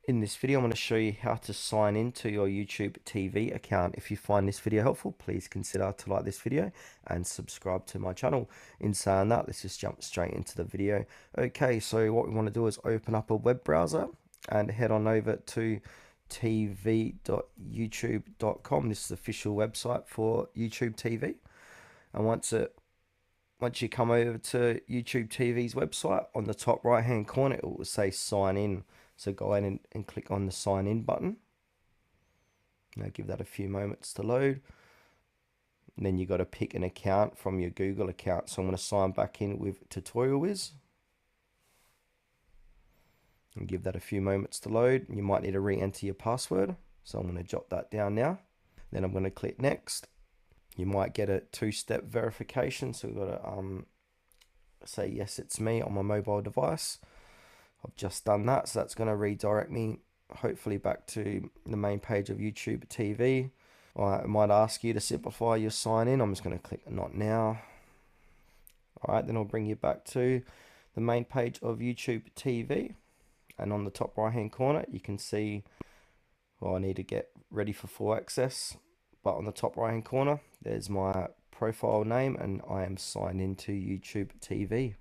In this video, I'm going to show you how to sign into your YouTube TV account. If you find this video helpful, please consider to like this video and subscribe to my channel. In saying that, let's just jump straight into the video. Okay, so what we want to do is open up a web browser and head on over to tv.youtube.com. This is the official website for YouTube TV. And once you come over to YouTube TV's website, on the top right hand corner it will say sign in. So go in and click on the sign in button. Now give that a few moments to load. And then you got to pick an account from your Google account. So I'm going to sign back in with Tutorial Wiz. And give that a few moments to load. You might need to re-enter your password. So I'm going to jot that down now. Then I'm going to click next. You might get a two-step verification. So we've got to say yes, it's me on my mobile device. I've just done that, so that's going to redirect me hopefully back to the main page of YouTube TV. Alright, it might ask you to simplify your sign in. I'm just going to click not now. Alright, then I'll bring you back to the main page of YouTube TV. And on the top right hand corner, you can see, well, I need to get ready for full access. But on the top right hand corner, there's my profile name and I am signed into YouTube TV.